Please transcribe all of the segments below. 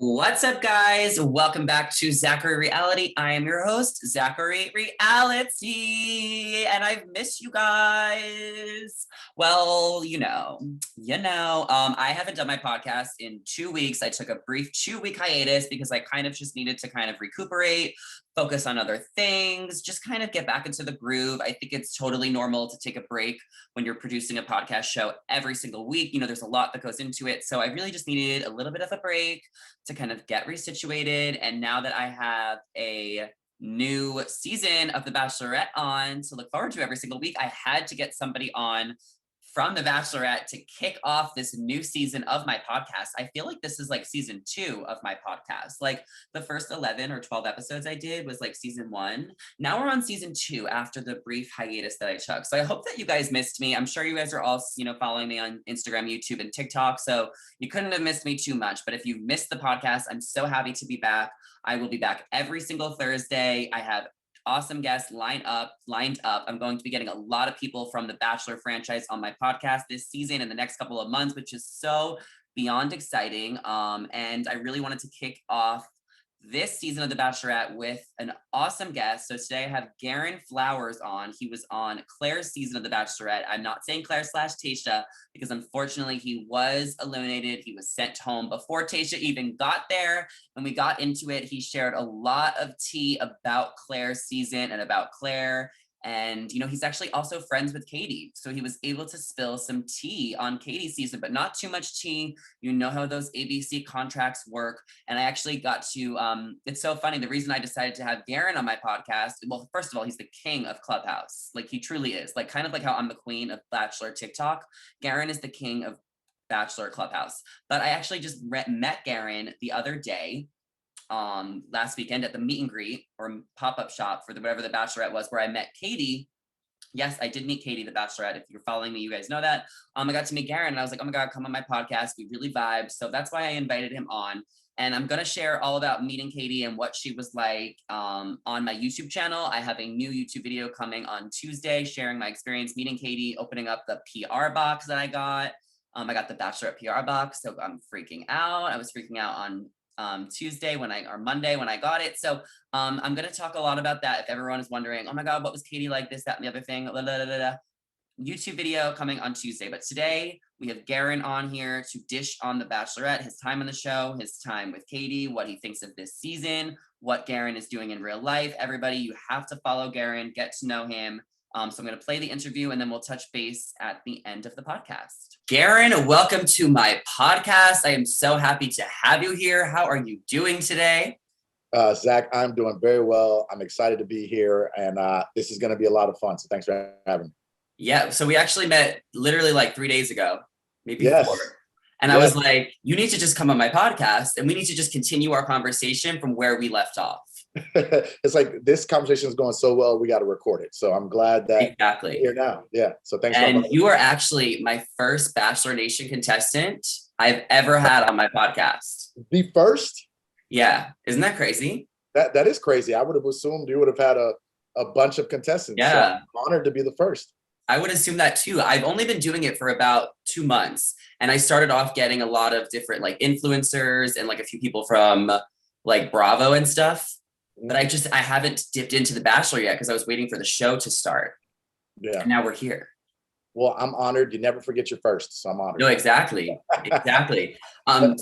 What's up, guys? Welcome back to Zachary Reality. I am your host, Zachary Reality, and I've missed you guys. Well, I haven't done my podcast in 2 weeks. I took a brief 2-week hiatus because I kind of just needed to kind of recuperate, focus on other things, just kind of get back into the groove. I think it's totally normal to take a break when you're producing a podcast show every single week. There's a lot that goes into it. So I really just needed a little bit of a break to kind of get resituated. And now that I have a new season of The Bachelorette on to look forward to every single week, I had to get somebody on from The Bachelorette to kick off this new season of my podcast. I feel like this is like season 2 of my podcast. Like the first 11 or 12 episodes I did was like season 1. Now we're on season 2 after the brief hiatus that I took. So I hope that you guys missed me. I'm sure you guys are all, following me on Instagram, YouTube, and TikTok. So you couldn't have missed me too much. But if you've missed the podcast, I'm so happy to be back. I will be back every single Thursday. I have awesome guests lined up. I'm going to be getting a lot of people from the Bachelor franchise on my podcast this season and the next couple of months, which is so beyond exciting. And I really wanted to kick off this season of The Bachelorette with an awesome guest. So today I have Garin Flowers on. He was on Clare's season of The Bachelorette. I'm not saying Claire/Tayshia because unfortunately he was eliminated. He was sent home before Tayshia even got there. When we got into it, he shared a lot of tea about Clare's season and about Clare. And, he's actually also friends with Katie. So he was able to spill some tea on Katie's season, but not too much tea. You know how those ABC contracts work. And I actually got to, it's so funny. The reason I decided to have Garin on my podcast, well, first of all, he's the king of Clubhouse. Like he truly is. Like kind of like how I'm the queen of Bachelor TikTok. Garin is the king of Bachelor Clubhouse. But I actually just met Garin the other day. Last weekend at the meet and greet or pop-up shop for whatever the Bachelorette was, where I met Katie. Yes, I did meet Katie, the Bachelorette. If you're following me, you guys know that. I got to meet Garin and I was like, oh my God, come on my podcast. We really vibe. So that's why I invited him on. And I'm going to share all about meeting Katie and what she was like on my YouTube channel. I have a new YouTube video coming on Tuesday, sharing my experience meeting Katie, opening up the PR box that I got. I got the Bachelorette PR box, so I'm freaking out. I was freaking out on Monday when I got it. So I'm going to talk a lot about that. If everyone is wondering, oh my God, what was Katie like, this, that, and the other thing, YouTube video coming on Tuesday. But today we have Garin on here to dish on the Bachelorette, his time on the show, his time with Katie, what he thinks of this season, what Garin is doing in real life. Everybody, you have to follow Garin, get to know him. So I'm going to play the interview and then we'll touch base at the end of the podcast. Garin, welcome to my podcast. I am so happy to have you here. How are you doing today? Zach, I'm doing very well. I'm excited to be here, and this is going to be a lot of fun. So thanks for having me. Yeah, so we actually met literally like 3 days ago, maybe 4. And yes. I was like, you need to just come on my podcast and we need to just continue our conversation from where we left off. It's like this conversation is going so well, we got to record it. So I'm glad that exactly you're here now. Yeah. So thanks. And you are actually my first Bachelor Nation contestant I've ever had on my podcast. The first? Yeah. Isn't that crazy? That is crazy. I would have assumed you would have had a bunch of contestants. Yeah. So I'm honored to be the first. I would assume that too. I've only been doing it for about 2 months. And I started off getting a lot of different like influencers and like a few people from like Bravo and stuff. But I haven't dipped into The Bachelor yet because I was waiting for the show to start. Yeah. And now we're here. Well, I'm honored. You never forget your first, so I'm honored. No, exactly. Exactly.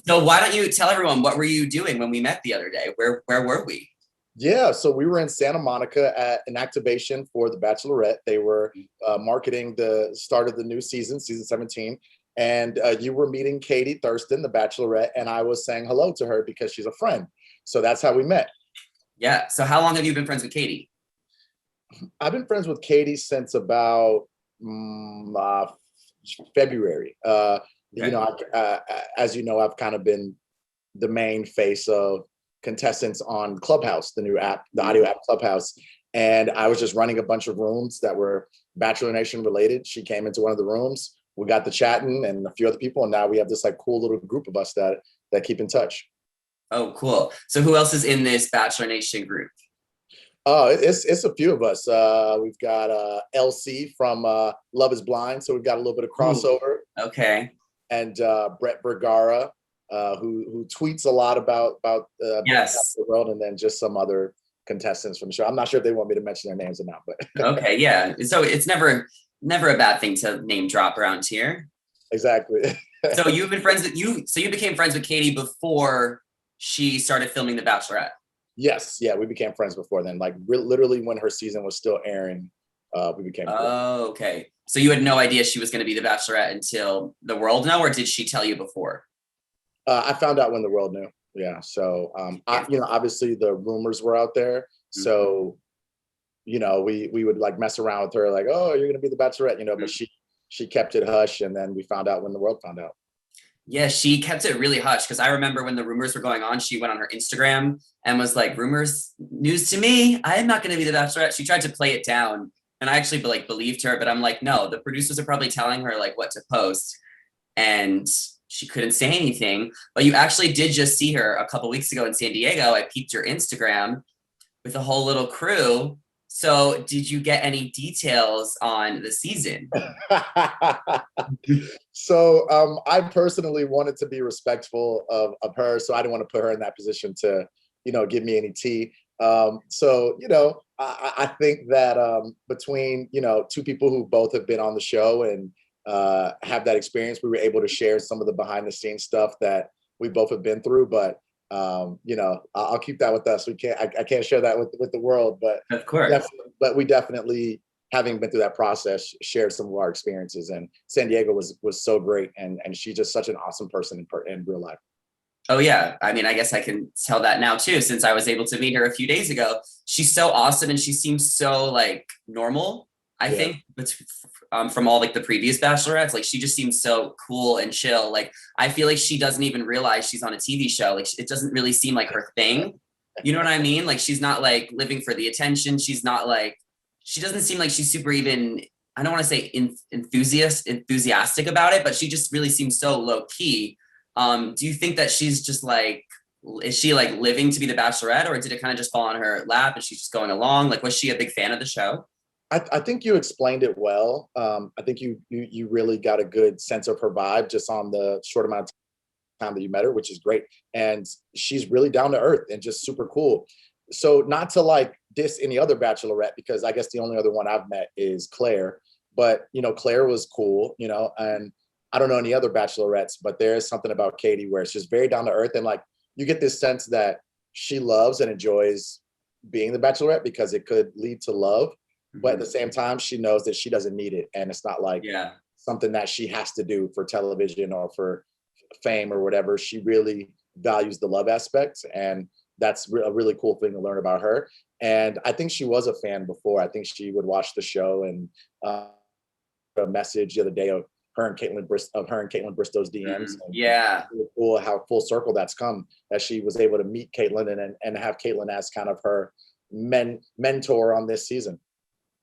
So why don't you tell everyone, what were you doing when we met the other day? Where were we? Yeah, so we were in Santa Monica at an activation for The Bachelorette. They were marketing the start of the new season 17. And you were meeting Katie Thurston, the Bachelorette, and I was saying hello to her because she's a friend. So that's how we met. Yeah. So how long have you been friends with Katie? I've been friends with Katie since about February. Okay. As you know, I've kind of been the main face of contestants on Clubhouse, the new app, the audio app Clubhouse. And I was just running a bunch of rooms that were Bachelor Nation related. She came into one of the rooms. We got the chatting and a few other people. And now we have this like cool little group of us that keep in touch. Oh, cool. So who else is in this Bachelor Nation group? It's a few of us. We've got LC from Love is Blind. So we've got a little bit of crossover. Ooh, okay. And Brett Vergara who tweets a lot about Yes. the world, and then just some other contestants from the show. I'm not sure if they want me to mention their names or not, but Okay, yeah. So it's never a bad thing to name drop around here. exactly. So you've been friends with so you became friends with Katie before she started filming The Bachelorette. Yes, yeah, we became friends before then. Like literally when her season was still airing, we became friends. Oh, okay. So you had no idea she was going to be The Bachelorette until the world knew, or did she tell you before? I found out when the world knew. Yeah. So, obviously the rumors were out there. Mm-hmm. So, we would like mess around with her, like, oh, you're going to be the Bachelorette, but she kept it hush. And then we found out when the world found out. Yeah, she kept it really hush because I remember when the rumors were going on, she went on her Instagram and was like, rumors, news to me. I'm not going to be the Bachelorette. She tried to play it down and I actually believed her, but I'm like, no, the producers are probably telling her like what to post. And she couldn't say anything, but you actually did just see her a couple weeks ago in San Diego. I peeped your Instagram with a whole little crew. So did you get any details on the season? So I personally wanted to be respectful of her. So I didn't want to put her in that position to, give me any tea. I think that between, two people who both have been on the show and have that experience, we were able to share some of the behind the scenes stuff that we both have been through. But I'll keep that with us. I can't share that with the world, but of course, we definitely, having been through that process, shared some of our experiences. And San Diego was so great, and she's just such an awesome person in real life. Oh yeah, I mean, I guess I can tell that now too, since I was able to meet her a few days ago. She's so awesome, and she seems so like normal. I think, but from all like the previous Bachelorettes, like she just seems so cool and chill. Like I feel like she doesn't even realize she's on a TV show. Like it doesn't really seem like her thing. You know what I mean? Like she's not like living for the attention. She's not like, she doesn't seem like she's super even, I don't want to say enthusiastic about it, but she just really seems so low key. Do you think that she's just like, is she like living to be the Bachelorette, or did it kind of just fall on her lap and she's just going along? Like, was she a big fan of the show? I think you explained it well. I think you really got a good sense of her vibe just on the short amount of time that you met her, which is great. And she's really down to earth and just super cool. So not to like diss any other Bachelorette, because I guess the only other one I've met is Clare. But Clare was cool, and I don't know any other Bachelorettes, but there is something about Katie where it's just very down to earth, and like you get this sense that she loves and enjoys being the Bachelorette because it could lead to love. But at the same time, she knows that she doesn't need it. And it's not like something that she has to do for television or for fame or whatever. She really values the love aspect. And that's a really cool thing to learn about her. And I think she was a fan before. I think she would watch the show, and a message the other day of her and Caitlin Bristow's DMs. Yeah. It's really cool how full circle that's come, that she was able to meet Caitlin and have Caitlin as kind of her mentor on this season.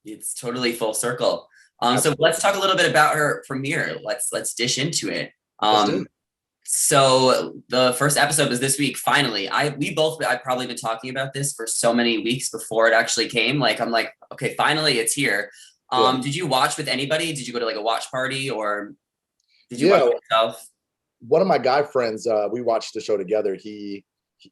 It's totally full circle. So let's talk a little bit about her premiere. Let's dish into it. So the first episode was this week. Finally, I've probably been talking about this for so many weeks before it actually came. Like I'm like, okay, finally it's here. Did you watch with anybody? Did you go to like a watch party, or did you watch it yourself? One of my guy friends, we watched the show together. He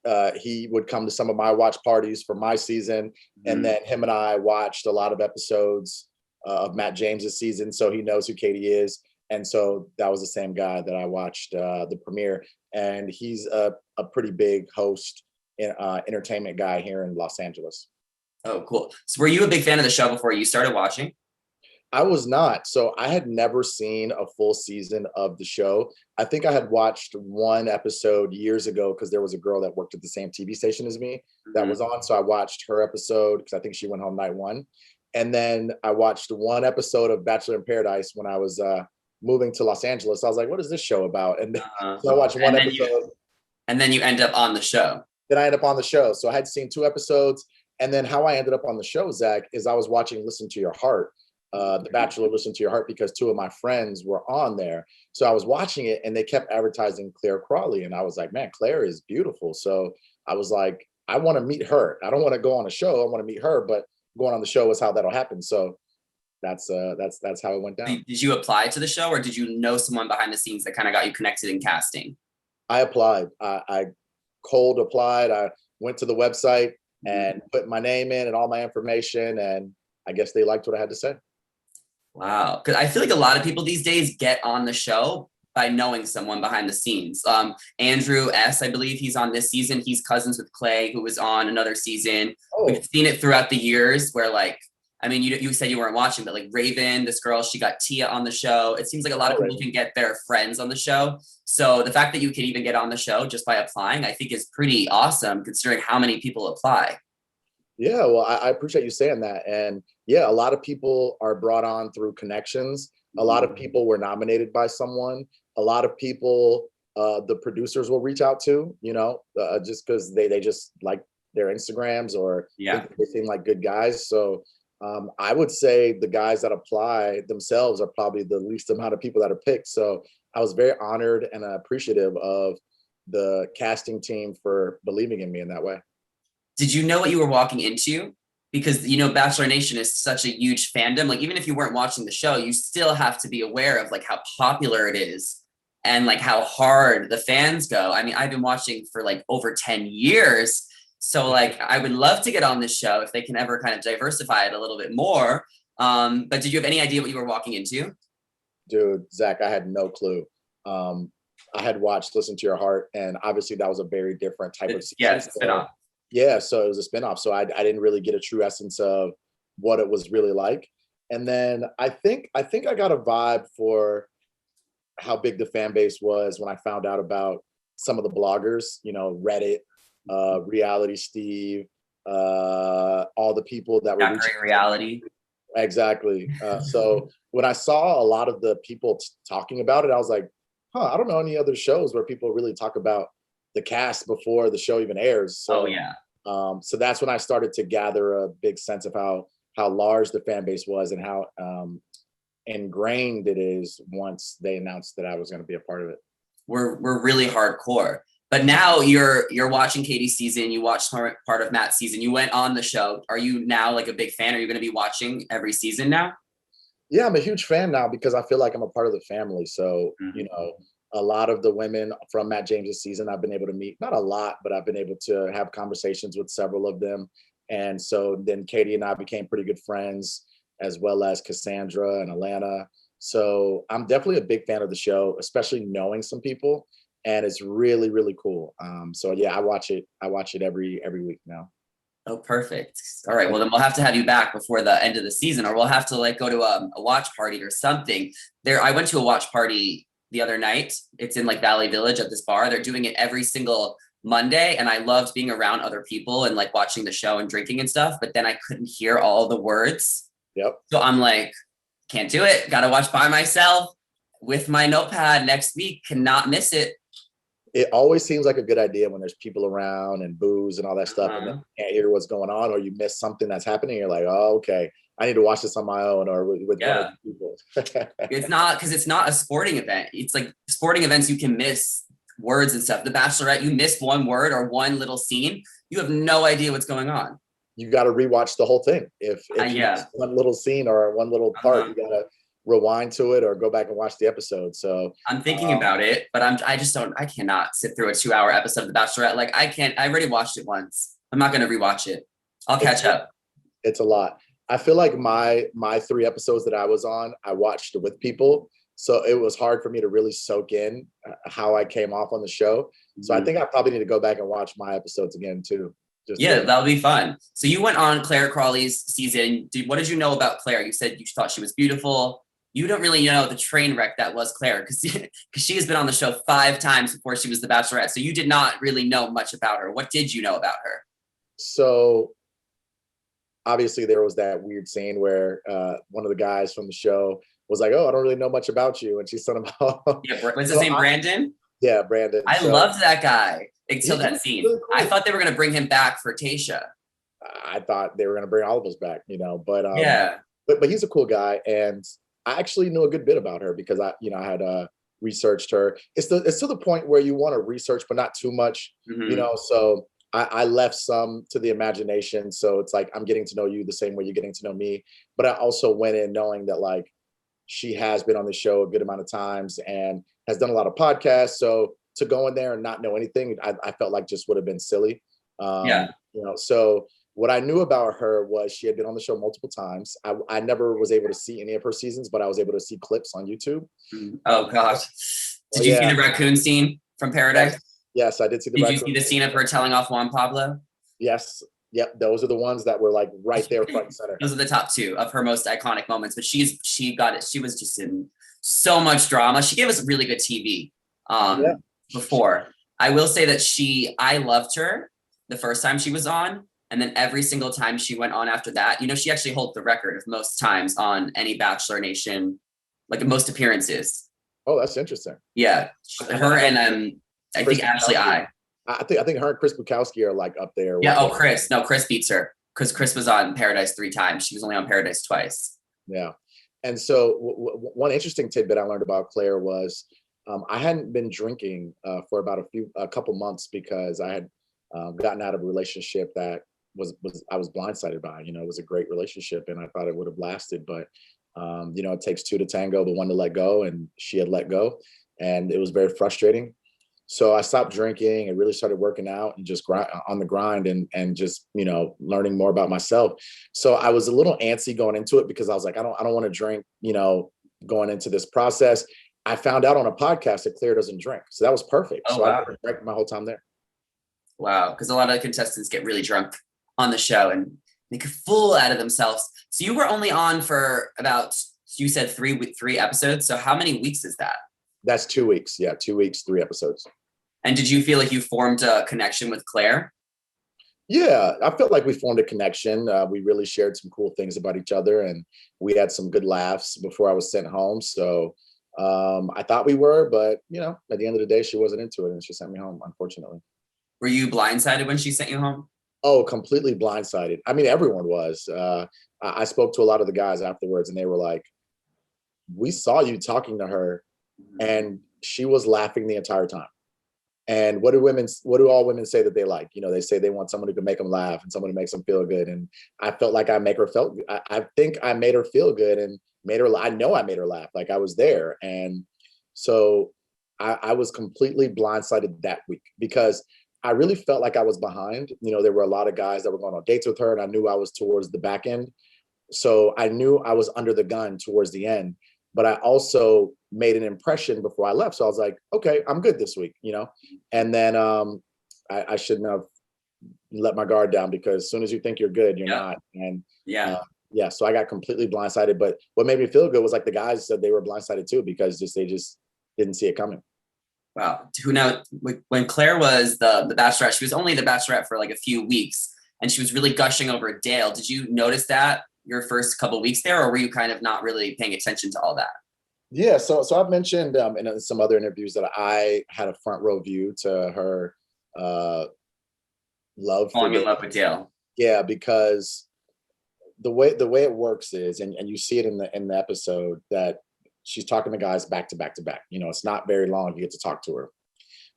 would come to some of my watch parties for my season, and then him and I watched a lot of episodes of Matt James's season, so he knows who Katie is. And so that was the same guy that I watched the premiere, and he's a pretty big host, entertainment guy here in Los Angeles. Oh, cool. So were you a big fan of the show before you started watching? I was not. So I had never seen a full season of the show. I think I had watched one episode years ago because there was a girl that worked at the same TV station as me that was on. So I watched her episode because I think she went home night one. And then I watched one episode of Bachelor in Paradise when I was moving to Los Angeles. I was like, what is this show about? And so I watched one episode. And then you end up on the show. Then I ended up on the show. So I had seen two episodes. And then how I ended up on the show, Zach, is I was watching Listen to Your Heart. The Bachelor Listen to Your Heart, because two of my friends were on there. So I was watching it and they kept advertising Clare Crawley. And I was like, man, Clare is beautiful. So I was like, I want to meet her. I don't want to go on a show. I want to meet her, but going on the show is how that'll happen. So that's how it went down. Did you apply to the show, or did you know someone behind the scenes that kind of got you connected in casting? I applied. I cold applied. I went to the website and put my name in and all my information, and I guess they liked what I had to say. Wow. Because I feel like a lot of people these days get on the show by knowing someone behind the scenes. Andrew S., I believe he's on this season. He's cousins with Clay, who was on another season. Oh. We've seen it throughout the years where, like, I mean, you said you weren't watching, but like Raven, this girl, she got Tia on the show. It seems like a lot of people can get their friends on the show. So the fact that you can even get on the show just by applying, I think is pretty awesome considering how many people apply. Yeah, well, I appreciate you saying that. And yeah, a lot of people are brought on through connections. A lot of people were nominated by someone. A lot of people, the producers will reach out to, just because they just like their Instagrams or think they seem like good guys. So I would say the guys that apply themselves are probably the least amount of people that are picked. So I was very honored and appreciative of the casting team for believing in me in that way. Did you know what you were walking into? Because, Bachelor Nation is such a huge fandom. Like, even if you weren't watching the show, you still have to be aware of like how popular it is and like how hard the fans go. I mean, I've been watching for like over 10 years. So like, I would love to get on this show if they can ever kind of diversify it a little bit more. But did you have any idea what you were walking into? Dude, Zach, I had no clue. I had watched Listen to Your Heart, and obviously that was a very different type of season. Yeah, it's spinoff. Yeah, so it was a spinoff. So I didn't really get a true essence of what it was really like. And then I think I got a vibe for how big the fan base was when I found out about some of the bloggers, Reddit, Reality Steve, all the people that were reality. Exactly. So when I saw a lot of the people talking about it, I was like, I don't know any other shows where people really talk about the cast before the show even airs. So, so that's when I started to gather a big sense of how large the fan base was and how ingrained it is once they announced that I was going to be a part of it. We're really hardcore. But now you're watching Katie's season. You watched part of Matt's season. You went on the show. Are you now like a big fan? Are you going to be watching every season now? Yeah, I'm a huge fan now because I feel like I'm a part of the family. So, a lot of the women from Matt James's season, I've been able to meet, not a lot, but I've been able to have conversations with several of them. And so then Katie and I became pretty good friends, as well as Cassandra and Alana. So I'm definitely a big fan of the show, especially knowing some people. And it's really, really cool. So yeah, I watch it every week now. Oh, perfect. All right. Well, then we'll have to have you back before the end of the season, or we'll have to like go to a watch party or something. I went to a watch party the other night. It's in like Valley Village at this bar. They're doing it every single Monday. And I loved being around other people and like watching the show and drinking and stuff. But then I couldn't hear all the words. Yep. So I'm like, can't do it. Got to watch by myself with my notepad next week. Cannot miss it. It always seems like a good idea when there's people around and booze and all that stuff, and then you can't hear what's going on, or you miss something that's happening. You're like, oh, okay, I need to watch this on my own or with one of the people. It's not, because it's not a sporting event. It's like sporting events, you can miss words and stuff. The Bachelorette, you miss one word or one little scene, you have no idea what's going on. You got to rewatch the whole thing. If you miss one little scene or one little part, you got to rewind to it or go back and watch the episode. So I'm thinking about it, but I cannot sit through a 2-hour episode of The Bachelorette. Like I already watched it once. I'm not going to rewatch it. I'll catch up. It's a lot. I feel like my 3 episodes that I was on, I watched with people. So it was hard for me to really soak in how I came off on the show. So I think I probably need to go back and watch my episodes again too. That'll be fun. So you went on Clare Crawley's season. What did you know about Clare? You said you thought she was beautiful. You don't really know the train wreck that was Clare because she has been on the show 5 times before she was the Bachelorette. So you did not really know much about her. What did you know about her? So obviously there was that weird scene where one of the guys from the show was like, oh, I don't really know much about you. And she sent him off. Yeah, was his name Brandon? Yeah, Brandon. I loved that guy until that scene. Really cool. I thought they were going to bring him back for Tayshia. I thought they were going to bring all of us back, but but he's a cool guy. And I actually knew a good bit about her because I had researched her. It's to the point where you want to research, but not too much, so I left some to the imagination. So it's like, I'm getting to know you the same way you're getting to know me. But I also went in knowing that like, she has been on the show a good amount of times and has done a lot of podcasts. So to go in there and not know anything, I felt like just would have been silly. Yeah. You know, so what I knew about her was she had been on the show multiple times. I never was able to see any of her seasons, but I was able to see clips on YouTube. Oh gosh. Did you see the raccoon scene from Paradise? Yes, I did see the raccoon. Did you see the scene of her telling off Juan Pablo? Yes. Yep. Those are the ones that were like right there front and center. Those are the top two of her most iconic moments, but she got it. She was just in so much drama. She gave us really good TV before. I will say that I loved her the first time she was on. And then every single time she went on after that, you know, she actually holds the record of most times on any Bachelor Nation, like most appearances. Oh, that's interesting. Yeah. Her and I think Ashley I think her and Chris Bukowski are like up there. Yeah. Oh, Chris. No, Chris beats her because Chris was on Paradise 3 times. She was only on Paradise twice. Yeah. And so one interesting tidbit I learned about Clare was I hadn't been drinking for about a couple months because I had gotten out of a relationship that I was blindsided by. You know, it was a great relationship and I thought it would have lasted, but you know, it takes two to tango, the one to let go, and she had let go, and it was very frustrating. So I stopped drinking and really started working out and just on the grind and just, you know, learning more about myself. So I was a little antsy going into it because I was like, I don't want to drink, you know, going into this process. I found out on a podcast that Clare doesn't drink. So that was perfect. Oh, so wow. I drank my whole time there. Wow. Because a lot of contestants get really drunk on the show and make a fool out of themselves. So you were only on for about, you said three episodes. So how many weeks is that? That's 2 weeks. Yeah, 2 weeks, 3 episodes. And did you feel like you formed a connection with Clare? Yeah, I felt like we formed a connection. We really shared some cool things about each other, and we had some good laughs before I was sent home. So I thought we were, but you know, at the end of the day, she wasn't into it, and she sent me home, unfortunately. Were you blindsided when she sent you home? Oh, completely blindsided. I mean, everyone was. I spoke to a lot of the guys afterwards, and they were like, "We saw you talking to her, and she was laughing the entire time." And what do all women say that they like? You know, they say they want someone who can make them laugh and someone who makes them feel good. And I felt like I think I made her feel good and I know I made her laugh. Like I was there. And so I was completely blindsided that week because I really felt like I was behind. You know, there were a lot of guys that were going on dates with her and I knew I was towards the back end. So I knew I was under the gun towards the end. But I also made an impression before I left. So I was like, okay, I'm good this week, you know? And then I shouldn't have let my guard down because as soon as you think you're good, you're not. And so I got completely blindsided. But what made me feel good was like the guys said they were blindsided too because they just didn't see it coming. Wow. Who now, when Clare was the Bachelorette, she was only the Bachelorette for like a few weeks and she was really gushing over Dale. Did you notice that your first couple of weeks there, or were you kind of not really paying attention to all that? Yeah, so I've mentioned in some other interviews that I had a front row view to her love. Falling in love with Dale. Yeah, because the way it works is, and you see it in the episode that she's talking to guys back to back to back. You know, it's not very long you get to talk to her.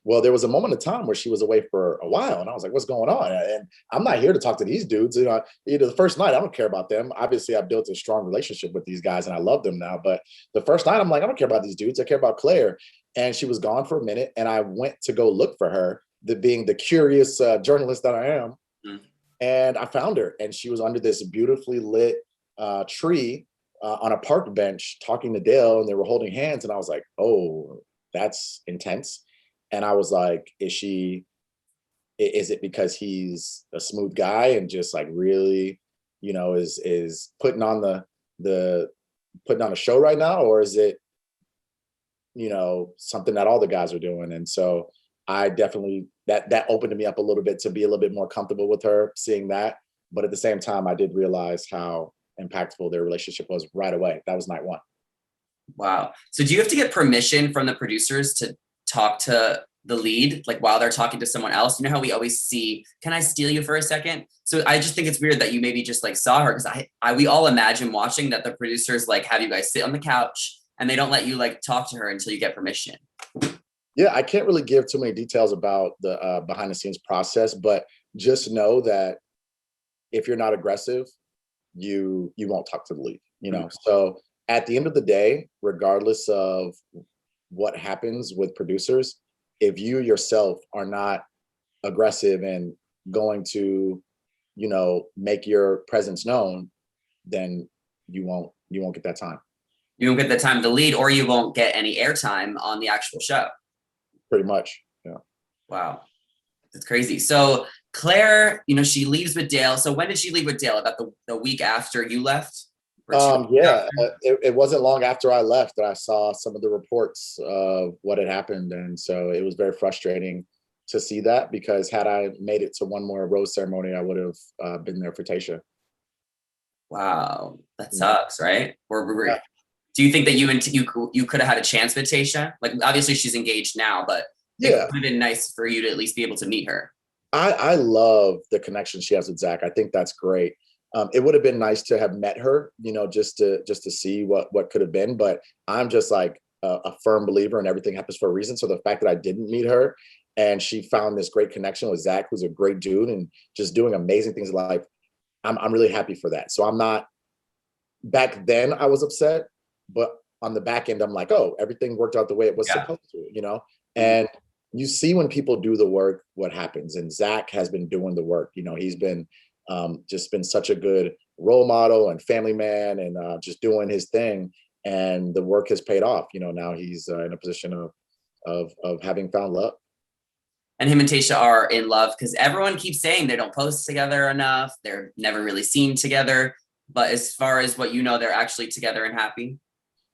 Well, there was a moment of time where she was away for a while, and I was like, "What's going on?" And I'm not here to talk to these dudes. You know, the first night, I don't care about them. Obviously, I built a strong relationship with these guys, and I love them now. But the first night, I'm like, I don't care about these dudes. I care about Clare. And she was gone for a minute, and I went to go look for her, being the curious journalist that I am. Mm-hmm. And I found her, and she was under this beautifully lit tree on a park bench talking to Dale, and they were holding hands. And I was like, "Oh, that's intense." And I was like, is it because he's a smooth guy and just like really, you know, is putting on putting on a show right now? Or is it, you know, something that all the guys are doing? And so I definitely, that opened me up a little bit to be a little bit more comfortable with her seeing that. But at the same time, I did realize how impactful their relationship was right away. That was night one. Wow. So do you have to get permission from the producers to talk to the lead, like while they're talking to someone else? You know how we always see, can I steal you for a second? So I just think it's weird that you maybe just like saw her, because we all imagine watching that the producers like have you guys sit on the couch and they don't let you like talk to her until you get permission. Yeah, I can't really give too many details about the behind the scenes process, but just know that if you're not aggressive, you won't talk to the lead, you know? Mm-hmm. So at the end of the day, regardless of what happens with producers, if you yourself are not aggressive and going to, make your presence known, then you won't get that time. You won't get the time to lead, or you won't get any airtime on the actual show. Pretty much. Yeah. Wow. That's crazy. So Claire, she leaves with Dale. So when did she leave with Dale? About the week after you left? It wasn't long after I left that I saw some of the reports of what had happened. And so it was very frustrating to see that, because had I made it to one more rose ceremony, I would have been there for Tayshia. Wow. That sucks, right? Do you think that you could have had a chance with Tayshia? Like, obviously she's engaged now, but it would have been nice for you to at least be able to meet her. I love the connection she has with Zach. I think that's great. It would have been nice to have met her, just to see what could have been. But I'm just like a firm believer in everything happens for a reason. So the fact that I didn't meet her and she found this great connection with Zach, who's a great dude and just doing amazing things in life, I'm really happy for that. So I'm not. Back then I was upset, but on the back end I'm like, oh, everything worked out the way it was supposed to, and. You see when people do the work, what happens. And Zach has been doing the work. He's been just been such a good role model and family man, and just doing his thing. And the work has paid off. Now he's in a position of having found love. And him and Tayshia are in love, because everyone keeps saying they don't post together enough. They're never really seen together. But as far as what they're actually together and happy.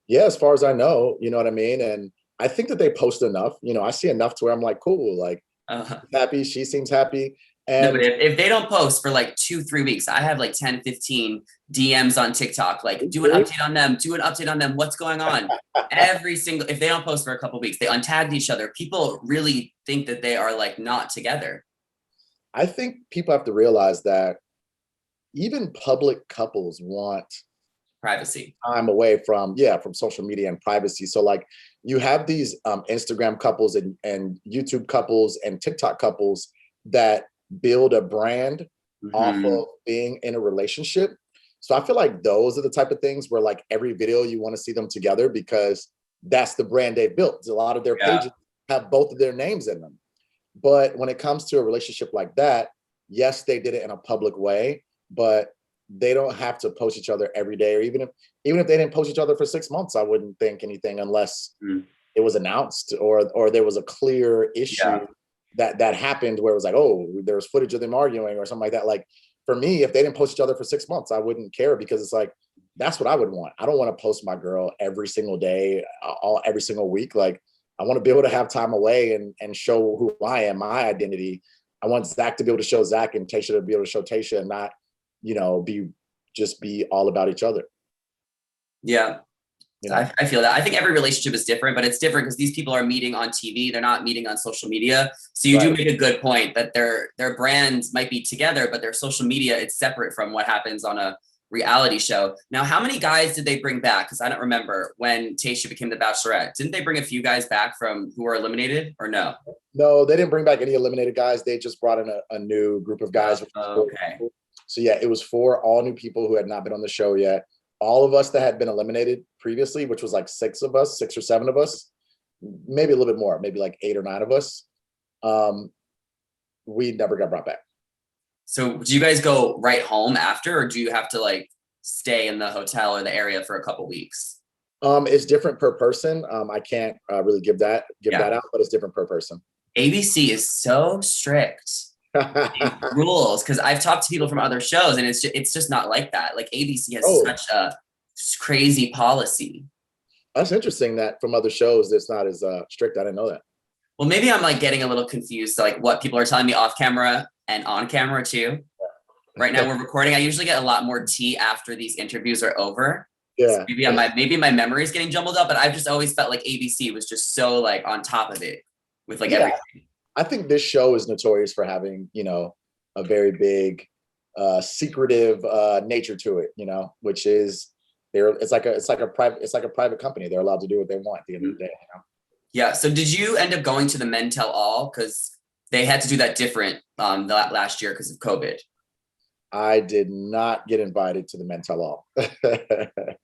Yeah, as far as I know, you know what I mean? And I think that they post enough. I see enough to where I'm like, cool, like happy. She seems happy. And no, but if they don't post for like 2-3 weeks, I have like 10, 15 DMs on TikTok, like do an update on them. What's going on? If they don't post for a couple of weeks, they untagged each other. People really think that they are like not together. I think people have to realize that even public couples want privacy, time away from social media and privacy. So like you have these Instagram couples and YouTube couples and TikTok couples that build a brand off of being in a relationship. So I feel like those are the type of things where like every video you want to see them together, because that's the brand they built. A lot of their pages have both of their names in them. But when it comes to a relationship like that, yes, they did it in a public way, but they don't have to post each other every day. Or even if they didn't post each other for 6 months, I wouldn't think anything unless it was announced or there was a clear issue that happened where it was like, oh, there was footage of them arguing or something like that. Like for me, if they didn't post each other for 6 months, I wouldn't care, because it's like, that's what I would want. I don't want to post my girl every single day, every single week. Like I want to be able to have time away and show who I am, my identity. I want Zach to be able to show Zach and Tayshia to be able to show Tayshia, and not, be all about each other. Yeah. I feel that. I think every relationship is different, but it's different because these people are meeting on TV. They're not meeting on social media. So you do make a good point that their brands might be together, but their social media, it's separate from what happens on a reality show. Now, how many guys did they bring back? Because I don't remember when Tayshia became the Bachelorette. Didn't they bring a few guys back from who were eliminated, or no? No, they didn't bring back any eliminated guys. They just brought in a new group of guys. Okay. So yeah, it was 4 all new people who had not been on the show yet. All of us that had been eliminated previously, which was like 6 or 7 of us, maybe a little bit more, maybe like 8 or 9 of us. We never got brought back. So do you guys go right home after, or do you have to like stay in the hotel or the area for a couple weeks? It's different per person. I can't really give that out, but it's different per person. ABC is so strict. Rules, because I've talked to people from other shows and it's just not like that. Like ABC has such a crazy policy. That's interesting that from other shows it's not as strict. I didn't know that. Well, maybe I'm like getting a little confused, like what people are telling me off camera and on camera too. Right now we're recording. I usually get a lot more tea after these interviews are over. Yeah. So maybe my memory is getting jumbled up, but I've just always felt like ABC was just so like on top of it with like everything. I think this show is notorious for having, a very big, secretive nature to it, which is it's like a private company. They're allowed to do what they want at the end of the day. Yeah. So did you end up going to the Men Tell All? Because they had to do that different last year because of COVID. I did not get invited to the Men Tell All.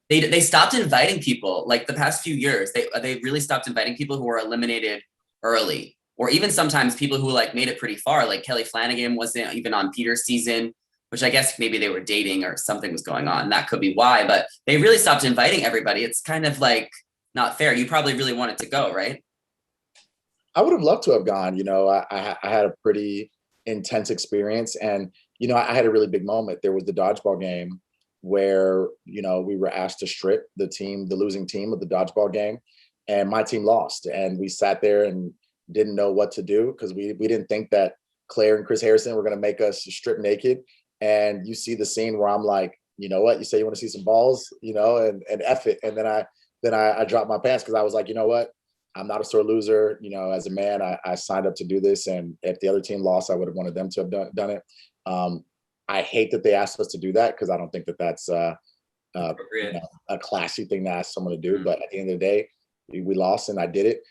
They stopped inviting people like the past few years. They really stopped inviting people who were eliminated early or even sometimes people who like made it pretty far, like Kelly Flanagan wasn't even on Peter's season, which I guess maybe they were dating or something was going on. That could be why, but they really stopped inviting everybody. It's kind of like not fair. You probably really wanted to go, right? I would have loved to have gone. I had a pretty intense experience, and I had a really big moment. There was the dodgeball game where we were asked to strip the losing team of the dodgeball game, and my team lost, and we sat there and didn't know what to do because we didn't think that Clare and Chris Harrison were going to make us strip naked. And you see the scene where I'm like, you know what? You say you want to see some balls, and F it. And then I dropped my pants because I was like, you know what? I'm not a sore loser. As a man, I signed up to do this. And if the other team lost, I would have wanted them to have done it. I hate that they asked us to do that because I don't think that that's a classy thing to ask someone to do. But at the end of the day, we lost and I did it.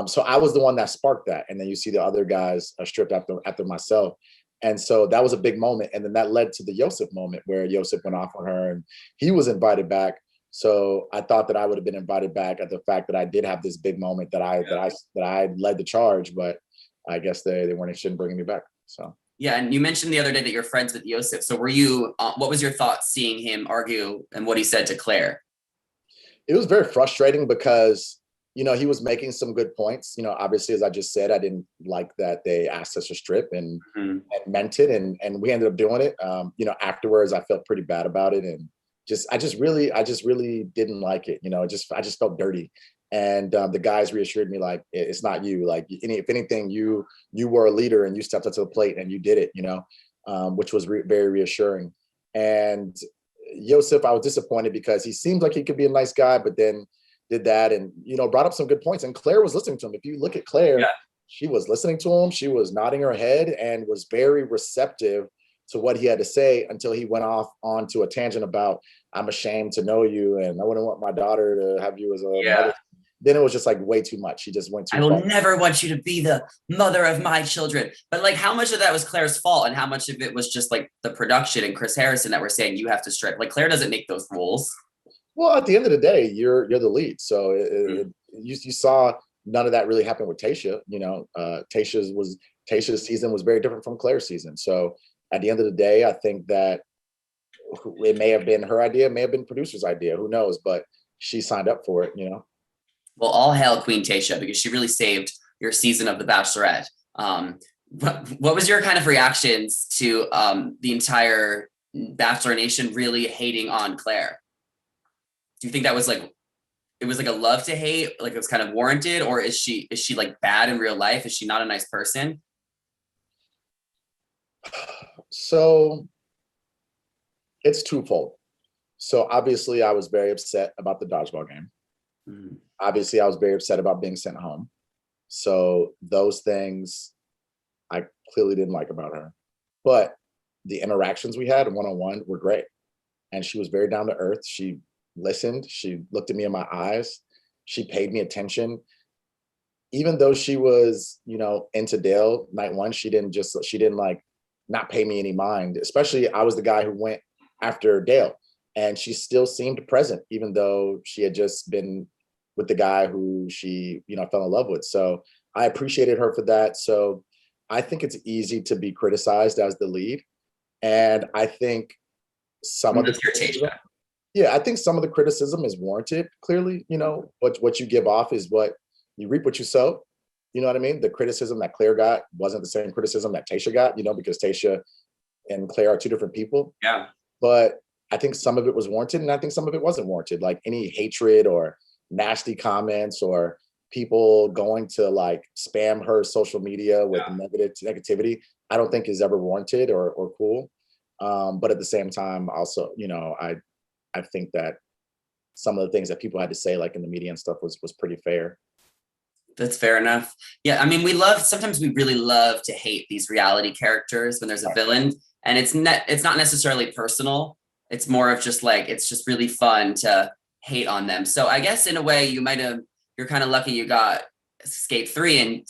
So I was the one that sparked that. And then you see the other guys stripped after myself. And so that was a big moment. And then that led to the Yosef moment where Yosef went off on her and he was invited back. So I thought that I would have been invited back at the fact that I did have this big moment that I led the charge, but I guess they weren't interested in bringing me back. So. Yeah. And you mentioned the other day that you're friends with Yosef. So what was your thoughts seeing him argue and what he said to Clare? It was very frustrating because he was making some good points. Obviously, as I just said, I didn't like that they asked us to strip and meant it. And we ended up doing it. Afterwards, I felt pretty bad about it. And I just really didn't like it. I just felt dirty. And the guys reassured me, like, it's not you. Like, if anything, you were a leader and you stepped up to the plate and you did it, which was very reassuring. And Yosef, I was disappointed because he seemed like he could be a nice guy, but then did that and brought up some good points, and Clare was listening to him. If you look at Clare, she was listening to him, she was nodding her head and was very receptive to what he had to say until he went off onto a tangent about, I'm ashamed to know you and I wouldn't want my daughter to have you as a mother. Then it was just like way too much. He just went too far. I will never want you to be the mother of my children. But like, how much of that was Clare's fault and how much of it was just like the production and Chris Harrison that were saying you have to strip? Like, Clare doesn't make those rules. Well, at the end of the day, you're the lead. So you saw none of that really happen with Tayshia. Tayshia's season was very different from Clare's season. So at the end of the day, I think that it may have been her idea, may have been producer's idea. Who knows? But she signed up for it. Well, all hail Queen Tayshia because she really saved your season of The Bachelorette. What was your kind of reactions to the entire Bachelor Nation really hating on Clare? Do you think that was like, it was like a love to hate, like it was kind of warranted, or is she like bad in real life? Is she not a nice person? So it's twofold. So obviously I was very upset about the dodgeball game. Obviously I was very upset about being sent home. So those things I clearly didn't like about her, but the interactions we had one-on-one were great. And she was very down to earth. She listened. She looked at me in my eyes. She paid me attention. Even though she was, into Dale night one, she didn't like not pay me any mind, especially I was the guy who went after Dale and she still seemed present, even though she had just been with the guy who she, fell in love with. So I appreciated her for that. So I think it's easy to be criticized as the lead. And I think some of I think some of the criticism is warranted. Clearly, what you give off is what you reap, what you sow. You know what I mean? The criticism that Clare got wasn't the same criticism that Tayshia got, because Tayshia and Clare are two different people. Yeah. But I think some of it was warranted and I think some of it wasn't warranted. Like any hatred or nasty comments or people going to like spam her social media with negativity, I don't think is ever warranted or cool. But at the same time, also, I think that some of the things that people had to say, like in the media and stuff, was pretty fair. That's fair enough. Yeah, I mean, sometimes we really love to hate these reality characters when there's a villain, and it's not necessarily personal. It's more of just like, it's just really fun to hate on them. So I guess in a way you're kind of lucky you got Escape 3 and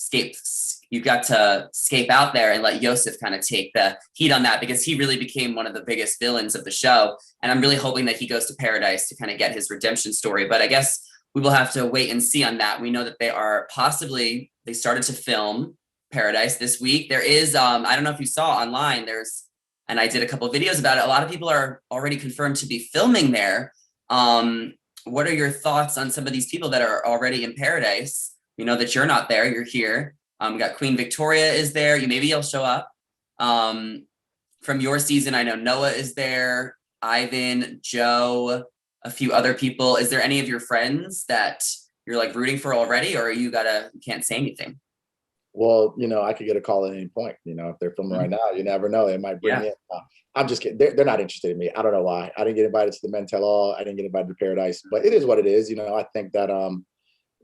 you got to escape out there and let Yosef kind of take the heat on that because he really became one of the biggest villains of the show. And I'm really hoping that he goes to paradise to kind of get his redemption story. But I guess we will have to wait and see on that. We know that they started to film Paradise this week. There is, I don't know if you saw online, and I did a couple of videos about it. A lot of people are already confirmed to be filming there. What are your thoughts on some of these people that are already in Paradise? We know that you're not there, you're here. We got Queen Victoria is there. Maybe you'll show up. From your season, I know Noah is there, Ivan, Joe, a few other people. Is there any of your friends that you're like rooting for already, or you can't say anything? Well, I could get a call at any point. If they're filming right now, you never know. They might bring in. I'm just kidding. They're not interested in me. I don't know why. I didn't get invited to the Men Tell All. I didn't get invited to Paradise, but it is what it is. I think that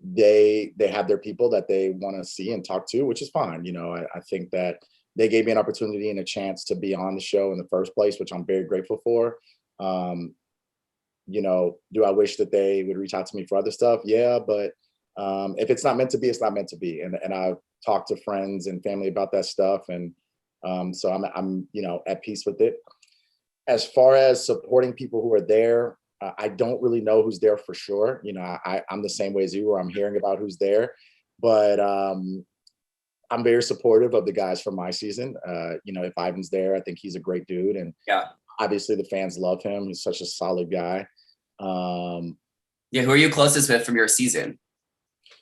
they have their people that they want to see and talk to, which is fine. I think that they gave me an opportunity and a chance to be on the show in the first place, which I'm very grateful for. Do I wish that they would reach out to me for other stuff? Yeah, but if it's not meant to be, it's not meant to be. And I've talked to friends and family about that stuff. And so I'm at peace with it. As far as supporting people who are there, I don't really know who's there for sure. I'm the same way as you, where I'm hearing about who's there, but I'm very supportive of the guys from my season. If Ivan's there, I think he's a great dude. And obviously the fans love him. He's such a solid guy. Who are you closest with from your season?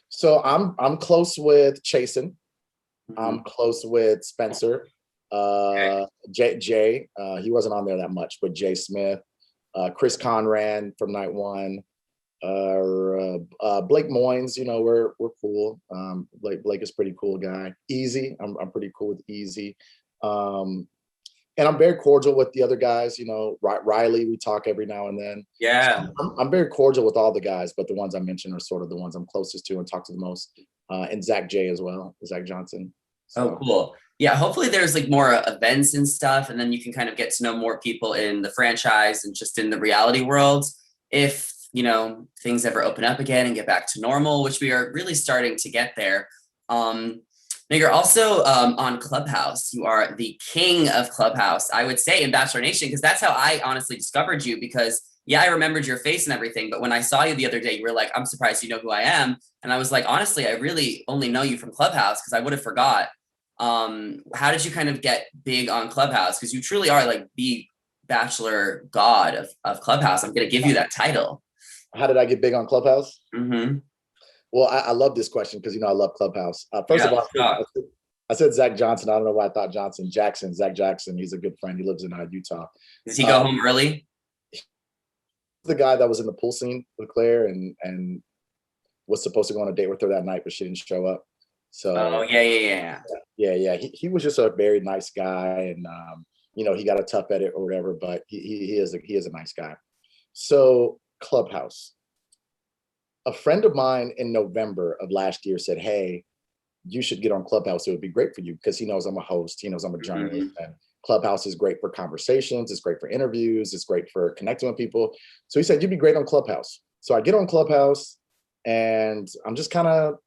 So I'm close with Chasen. I'm close with Spencer. Jay, he wasn't on there that much, but Jay Smith, Chris Conran from night one, Blake Moynes, we're cool. Blake is pretty cool guy. Easy, I'm pretty cool with Easy. And I'm very cordial with the other guys, Riley, we talk every now and then. Yeah. So I'm very cordial with all the guys, but the ones I mentioned are sort of the ones I'm closest to and talk to the most. And Zach J as well, Zach Johnson. So. Oh, cool. Yeah, hopefully there's like more events and stuff, and then you can kind of get to know more people in the franchise and just in the reality world. If, things ever open up again and get back to normal, which we are really starting to get there. Now you're also on Clubhouse. You are the king of Clubhouse, I would say, in Bachelor Nation, because that's how I honestly discovered you. Because I remembered your face and everything, but when I saw you the other day, you were like, I'm surprised you know who I am. And I was like, honestly, I really only know you from Clubhouse because I would have forgot. How did you kind of get big on Clubhouse? Because you truly are like the Bachelor god of Clubhouse. I'm going to give you that title. How did I get big on Clubhouse? Mm-hmm. Well, I love this question because, I love Clubhouse. First of all, I said Zach Johnson. I don't know why I thought Zach Jackson. He's a good friend. He lives in Utah. Does he go home early? The guy that was in the pool scene with Claire and was supposed to go on a date with her that night, but she didn't show up. So yeah. He was just a very nice guy, and he got a tough edit or whatever, but he is a nice guy. So Clubhouse. A friend of mine in November of last year said, "Hey, you should get on Clubhouse. It would be great for you," because he knows I'm a host. He knows I'm a journalist, and Clubhouse is great for conversations. It's great for interviews. It's great for connecting with people. So he said, "You'd be great on Clubhouse." So I get on Clubhouse, and I'm just kind of,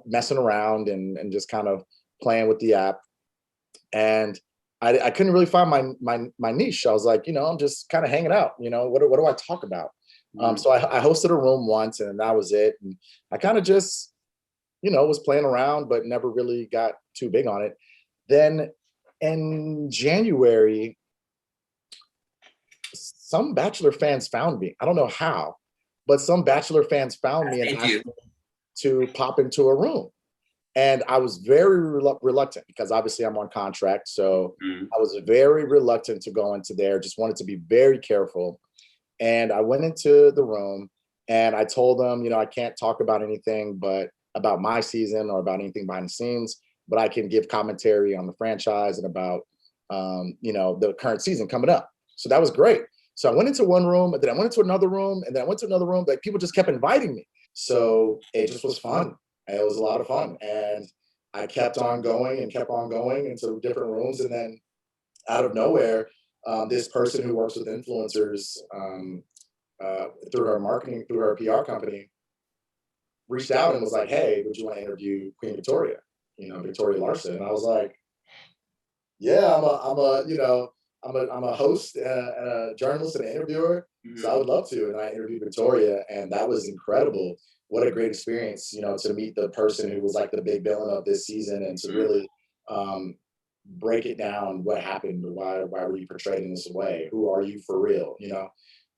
messing around and just kind of playing with the app. And I couldn't really find my niche. I was like, I'm just kind of hanging out. What do I talk about? So I hosted a room once, and that was it. And I kind of just, was playing around, but never really got too big on it. Then in January, some Bachelor fans found me. I don't know how, but some Bachelor fans found me and asked me to pop into a room. And I was very reluctant because obviously I'm on contract. So I was very reluctant to go into there, just wanted to be very careful. And I went into the room and I told them, I can't talk about anything but about my season or about anything behind the scenes, but I can give commentary on the franchise and about, the current season coming up. So that was great. So I went into one room, and then I went into another room, and then I went to another room. Like, people just kept inviting me. So it just was fun. And it was a lot of fun. And I kept on going into different rooms. And then out of nowhere, this person who works with influencers through her PR company, reached out and was like, "Hey, would you want to interview Queen Victoria? Victoria Larson." And I was like, "Yeah, I'm a host, and a journalist, and an interviewer, so I would love to." And I interviewed Victoria, and that was incredible. what a great experience, to meet the person who was like the big villain of this season and to really break it down. What happened? Why were you portrayed in this way? Who are you for real?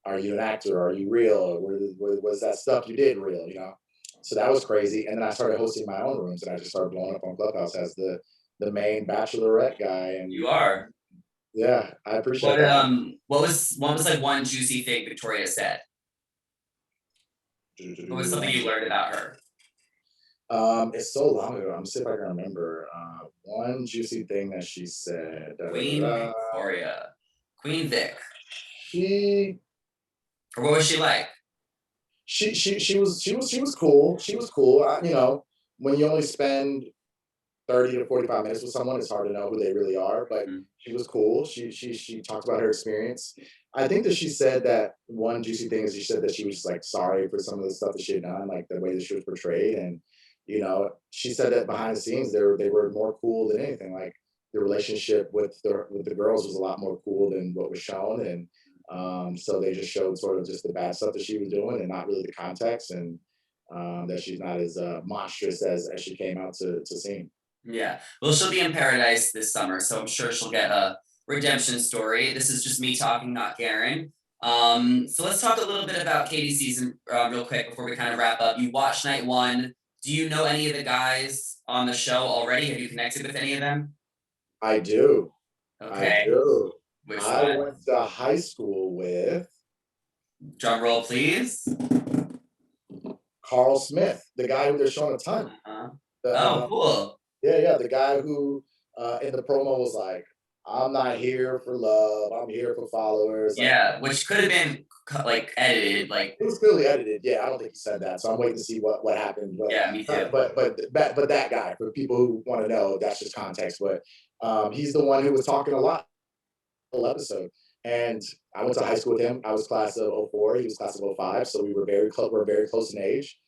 Are you an actor? Are you real? Was that stuff you did real? So that was crazy. And then I started hosting my own rooms, and I just started blowing up on Clubhouse as the main Bachelorette guy. And You are. yeah, I appreciate that. What was like one juicy thing Victoria said? What was something you learned about her? It's so long ago. I'm gonna see if I can remember. One juicy thing that she said. Queen Victoria. Queen Vic. Or what was she like? She was cool. She was cool. When you only spend 30 to 45 minutes with someone, it's hard to know who they really are, but she was cool. She talked about her experience. I think that she said that one juicy thing is she said that she was just like sorry for some of the stuff that she had done, like the way that she was portrayed. And, she said that behind the scenes, they were more cool than anything. Like the relationship with the girls was a lot more cool than what was shown. And so they just showed sort of just the bad stuff that she was doing and not really the context, and that she's not as monstrous as she came out to seem. Yeah, well, she'll be in paradise this summer, so I'm sure she'll get a redemption story. This is just me talking, not Garin. So let's talk a little bit about Katie's season real quick before we kind of wrap up. You watched night one. Do you know any of the guys on the show already? Have you connected with any of them? I do. Okay. I do. Which I one? went to high school with Drum roll, please. Carl Smith, the guy who they're showing a ton. Cool. Yeah, the guy who in the promo was like, "I'm not here for love. I'm here for followers." Yeah, which could have been like edited. Like it was clearly edited. Yeah, I don't think he said that, so I'm waiting to see what happened. But, yeah, me too. But that guy, for people who want to know, that's just context. But he's the one who was talking a lot the whole episode. And I went to high school with him. I was class of '04. He was class of '05. So we were very close. We're very close in age.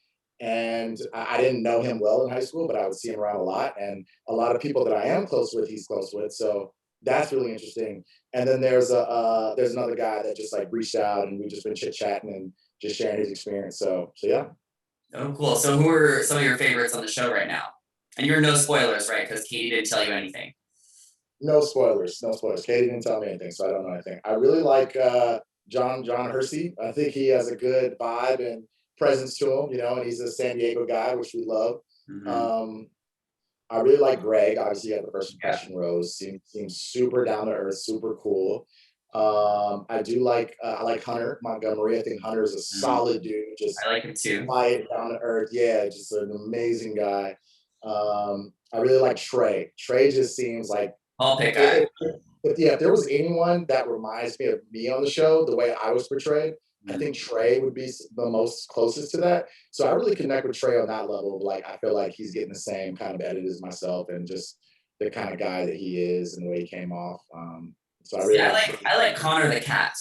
And I didn't know him well in high school, but I would see him around a lot. And a lot of people that I am close with, he's close with. So that's really interesting. And then there's another guy that just like reached out, and we've just been chit chatting and just sharing his experience. So yeah. Oh, cool. So who are some of your favorites on the show right now? And you're no spoilers, right? Because Katie didn't tell you anything. No spoilers. No spoilers. Katie didn't tell me anything, so I don't know anything. I really like John Hersey. I think he has a good vibe and presence to him, and he's a San Diego guy, which we love. I really like Greg. Obviously, he had the first impression rose. Seems super down to earth, super cool. I do like I like Hunter Montgomery. I think Hunter is a solid dude. Just I like him too. Quiet, down to earth. Yeah, just an amazing guy. I really like Trey. Trey just seems like I'll pick guy. If there was anyone that reminds me of me on the show, the way I was portrayed, I think Trey would be the most closest to that. So I really connect with Trey on that level. Like, I feel like he's getting the same kind of edit as myself, and just the kind of guy that he is and the way he came off. So I really I like Connor the cat.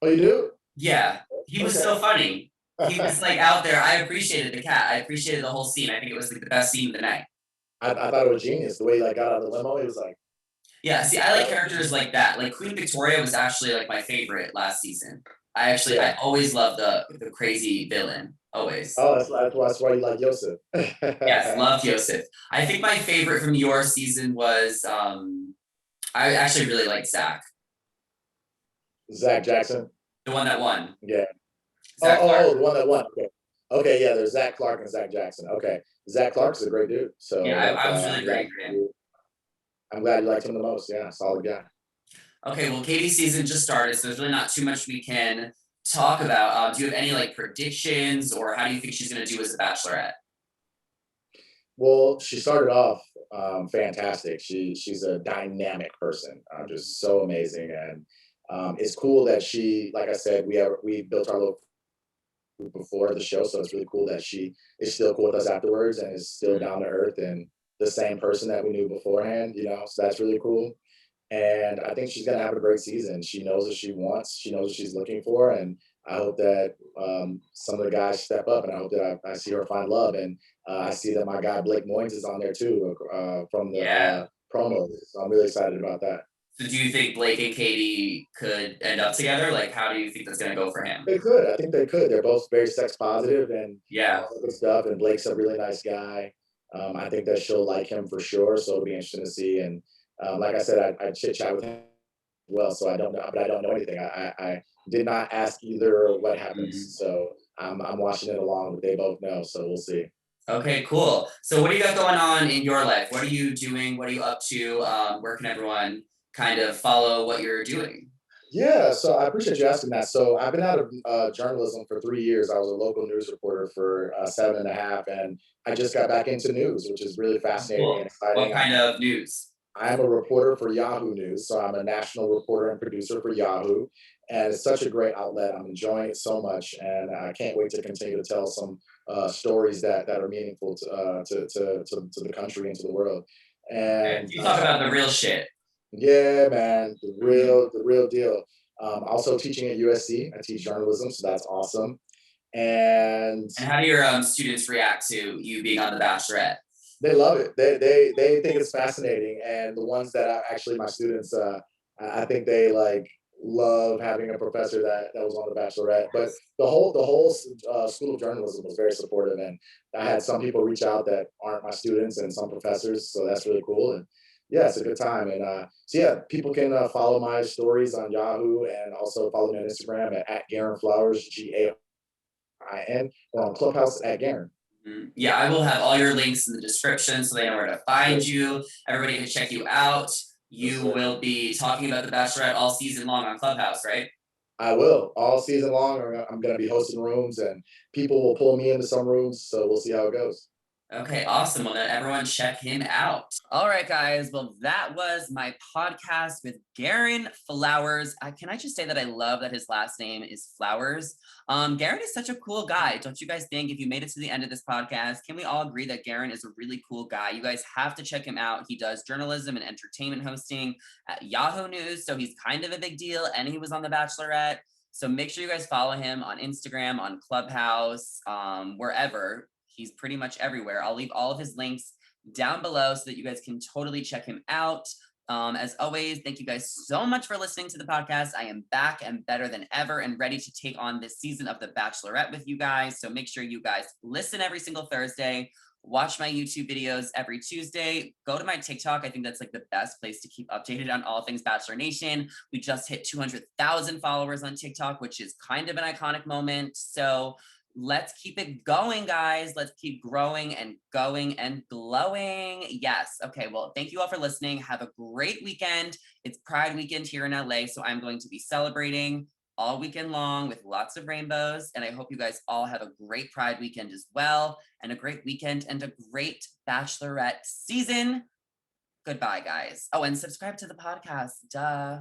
Oh, you do? Yeah, he was so funny. He was like out there. I appreciated the cat. I appreciated the whole scene. I think it was like the best scene of the night. I thought it was genius. The way he like got out of the limo, he was like, yeah, see, I like characters like that. Like Queen Victoria was actually like my favorite last season. I always love the crazy villain. Always. Oh, that's why you like Yosef. Yes, loved Yosef. I think my favorite from your season was I actually really liked Zach. Zach Jackson. The one that won. Yeah. The one that won. Okay, yeah, there's Zach Clark and Zach Jackson. Okay. Zach Clark's a great dude. So yeah, I was really great for him. I'm glad you liked him the most. Yeah, solid guy. Okay, well, Katie's season just started, so there's really not too much we can talk about. Do you have any like predictions, or how do you think she's going to do as a Bachelorette? Well, she started off fantastic. She's a dynamic person, just so amazing, and it's cool that she, like I said, we built our little group before the show, so it's really cool that she is still cool with us afterwards and is still down to earth and the same person that we knew beforehand. So that's really cool. And I think she's going to have a great season. She knows what she wants. She knows what she's looking for. And I hope that some of the guys step up, and I hope that I see her find love. And I see that my guy Blake Moynes is on there too from the promos. So I'm really excited about that. So do you think Blake and Katie could end up together? Like, how do you think that's gonna go for him? They could. I think they could. They're both very sex positive and Yeah. all that good stuff. And Blake's a really nice guy. I think that she'll like him for sure. So it'll be interesting to see. And like I said, I chit chat with him well, so I don't know, but I don't know anything. I did not ask either what happens. So I'm watching it along, but they both know. So we'll see. Okay, cool. So what do you got going on in your life? What are you doing? What are you up to? Where can everyone kind of follow what you're doing? Yeah, so I appreciate you asking that. So I've been out of journalism for 3 years. I was a local news reporter for 7.5, and I just got back into news, which is really fascinating and Cool. What exciting. kind of news? I'm a reporter for Yahoo News, so I'm a national reporter and producer for Yahoo, and it's such a great outlet. I'm enjoying it so much, and I can't wait to continue to tell some stories that are meaningful to the country and to the world. Okay. And You talk about the real shit. yeah, man, the Mhm. real deal. Also teaching at USC, I teach journalism, so that's awesome. And And how do your students react to you being on The Bachelorette? they love it. They think it's fascinating, and the ones that are actually my students, I think they like love having a professor that was on The Bachelorette. But the whole school of journalism was very supportive, and I had some people reach out that aren't my students, and some professors, so that's really cool. And yeah, it's a good time. And so yeah, people can follow my stories on Yahoo, and also follow me on Instagram at Garin Flowers, GARIN, or on Clubhouse at Garin. Yeah, I will have all your links in the description so they know where to find you. Everybody can check you out. Yes, You sir. will be talking about The Bachelorette all season long on Clubhouse, right? I will all season long. I'm going to be hosting rooms, and people will pull me into some rooms. So we'll see how it goes. Okay, awesome. Well, then everyone check him out. All right, guys. Well, that was my podcast with Garin Flowers. Can I just say that I love that his last name is Flowers? Garin is such a cool guy. Don't you guys think? If you made it to the end of this podcast, can we all agree that Garin is a really cool guy? You guys have to check him out. He does journalism and entertainment hosting at Yahoo News, so he's kind of a big deal, and he was on The Bachelorette. So make sure you guys follow him on Instagram, on Clubhouse, wherever. He's pretty much everywhere. I'll leave all of his links down below so that you guys can totally check him out. As always, thank you guys so much for listening to the podcast. I am back and better than ever and ready to take on this season of The Bachelorette with you guys. So make sure you guys listen every single Thursday. Watch my YouTube videos every Tuesday. Go to my TikTok. I think that's like the best place to keep updated on all things Bachelor Nation. We just hit 200,000 followers on TikTok, which is kind of an iconic moment. So let's keep it going, guys. Let's keep growing and going and glowing. Yes. Okay. Well, thank you all for listening. Have a great weekend. It's Pride weekend here in LA, so I'm going to be celebrating all weekend long with lots of rainbows. And I hope you guys all have a great Pride weekend as well, and a great weekend and a great Bachelorette season. Goodbye, guys. Oh, and subscribe to the podcast. Duh.